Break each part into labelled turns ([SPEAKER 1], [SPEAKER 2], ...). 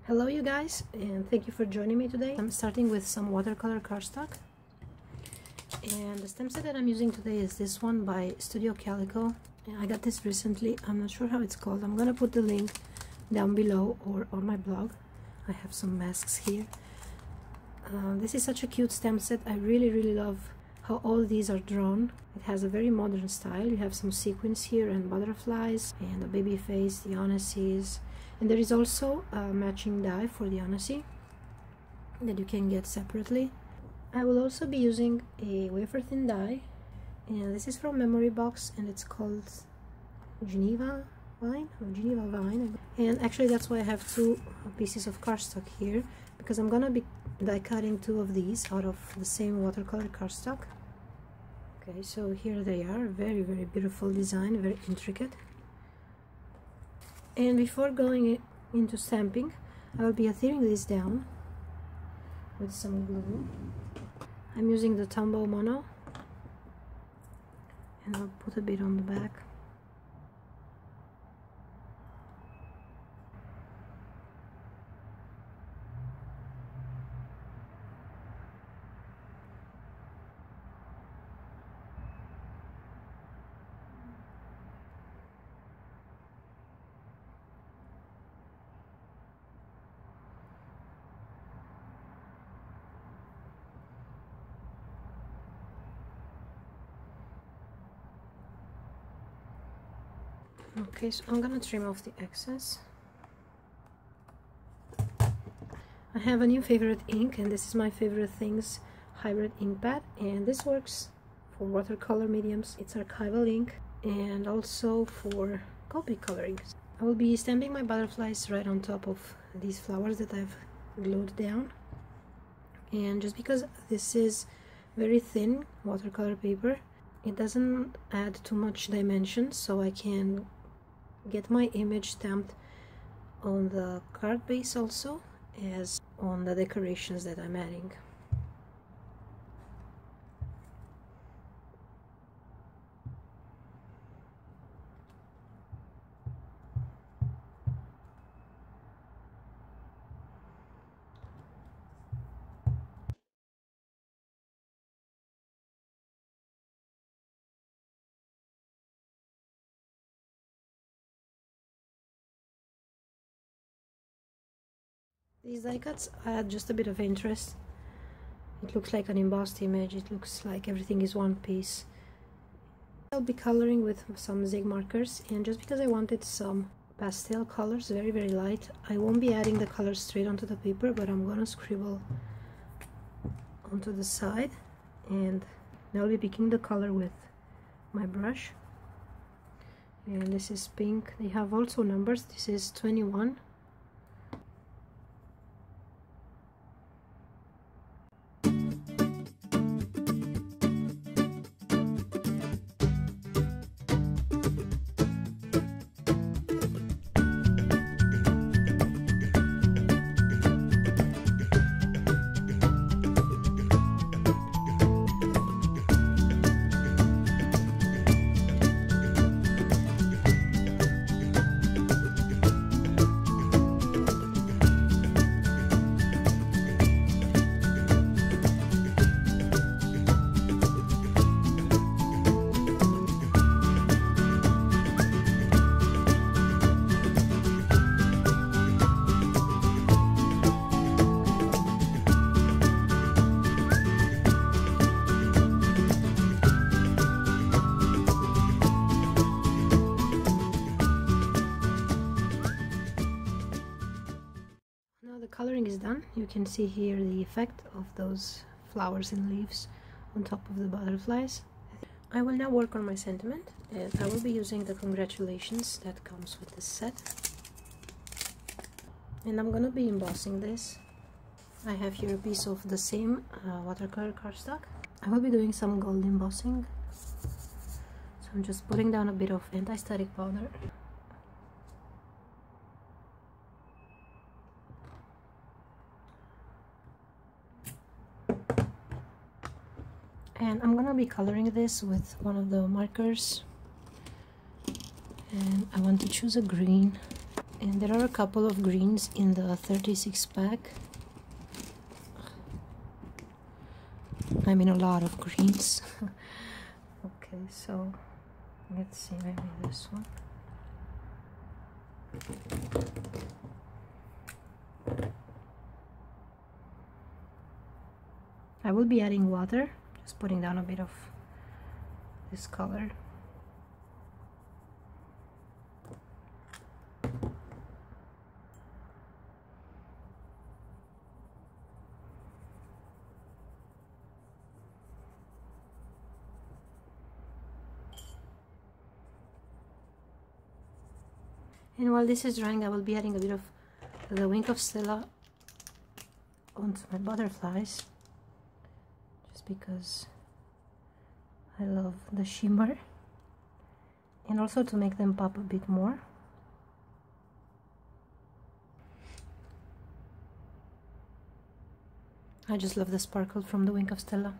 [SPEAKER 1] Hello you guys, and thank you for joining me today. I'm starting with some watercolor cardstock, and the stem set that I'm using today is this one by Studio Calico. I got this recently. I'm not sure how it's called. I'm gonna put the link down below or on my blog. I have some masks here. This is such a cute stem set. I really love how all these are drawn. It has a very modern style. You have some sequins here and butterflies and a baby face, the Onassis. And there is also a matching die for the Onassi that you can get separately. I will also be using a wafer thin die, and this is from Memory Box, and it's called Geneva Vine. And actually that's why I have two pieces of cardstock here, because I'm gonna be die cutting two of these out of the same watercolor cardstock. Okay, so here they are. Very beautiful design, very intricate. And before going into stamping, I will be adhering this down with some glue. I'm using the Tombow Mono, and I'll put a bit on the back. Okay, so I'm gonna trim off the excess. I have a new favorite ink, and this is my Favorite Things hybrid ink pad, and this works for watercolor mediums. It's archival ink and also for Copic coloring. I will be stamping my butterflies right on top of these flowers that I've glued down, and just because this is very thin watercolor paper, it doesn't add too much dimension, so I can get my image stamped on the card base also as on the decorations that I'm adding. These die cuts add just a bit of interest. It looks like an embossed image. It looks like everything is one piece. I'll be coloring with some zig markers, and just because I wanted some pastel colors, very light, I won't be adding the colors straight onto the paper, but I'm gonna scribble onto the side, and I'll be picking the color with my brush. And this is pink. They have also numbers. This is 21. Coloring is done. You can see here the effect of those flowers and leaves on top of the butterflies. I will now work on my sentiment, and I will be using the congratulations that comes with this set. And I'm gonna be embossing this. I have here a piece of the same watercolor cardstock. I will be doing some gold embossing. So I'm just putting down a bit of anti-static powder. And I'm gonna be coloring this with one of the markers, and I want to choose a green. And there are a couple of greens in the 36 pack. I mean, a lot of greens. Okay, so let's see, maybe this one. I will be adding water, just putting down a bit of this color. And while this is drying, I will be adding a bit of the Wink of Stella onto my butterflies, just because I love the shimmer, and also to make them pop a bit more. I just love the sparkle from the Wink of Stella.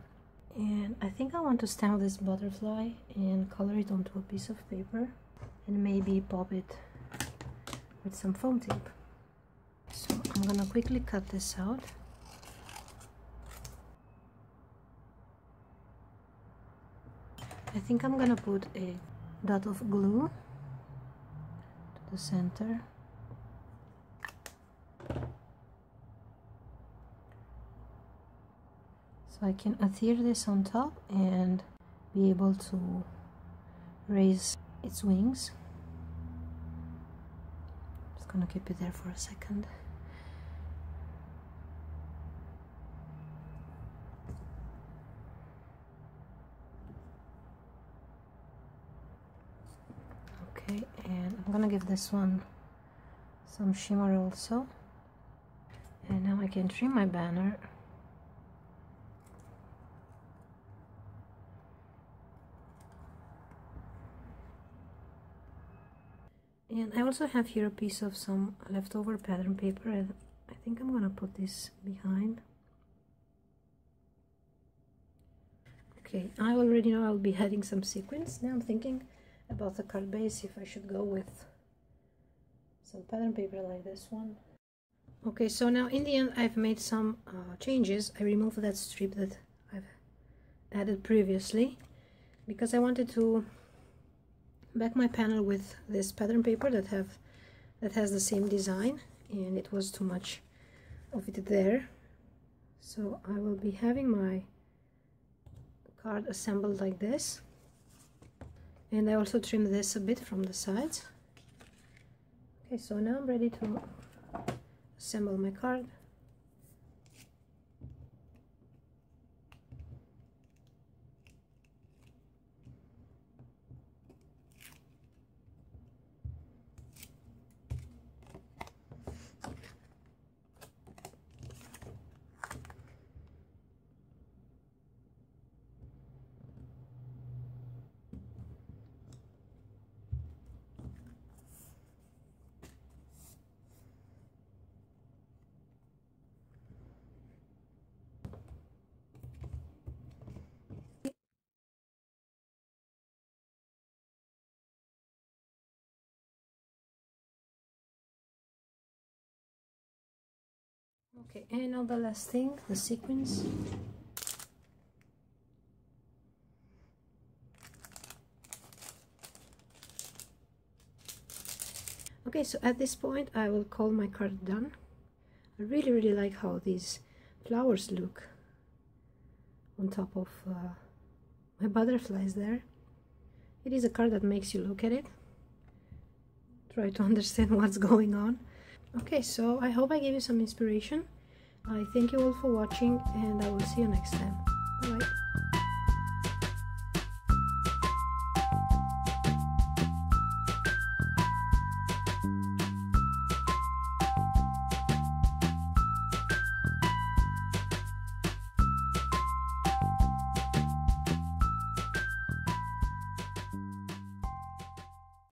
[SPEAKER 1] And I think I want to stamp this butterfly and color it onto a piece of paper, and maybe pop it with some foam tape. So I'm gonna quickly cut this out. I think I'm gonna put a dot of glue to the center. So I can adhere this on top and be able to raise its wings. Just gonna keep it there for a second. Okay, and I'm gonna give this one some shimmer also. And now I can trim my banner. And I also have here a piece of some leftover pattern paper, and I think I'm gonna put this behind. Okay, I already know I'll be adding some sequins. Now I'm thinking about the card base, if I should go with some pattern paper like this one. Okay, so now in the end I've made some changes. I removed that strip that I've added previously because I wanted to back my panel with this pattern paper that has the same design, and it was too much of it there. So I will be having my card assembled like this, and I also trimmed this a bit from the sides. Okay, so now I'm ready to assemble my card. Okay, and now the last thing, the sequins. Okay, so at this point I will call my card done. I really like how these flowers look on top of my butterflies there. It is a card that makes you look at it, try to understand what's going on. Okay, so I hope I gave you some inspiration. I thank you all for watching, and I will see you next time.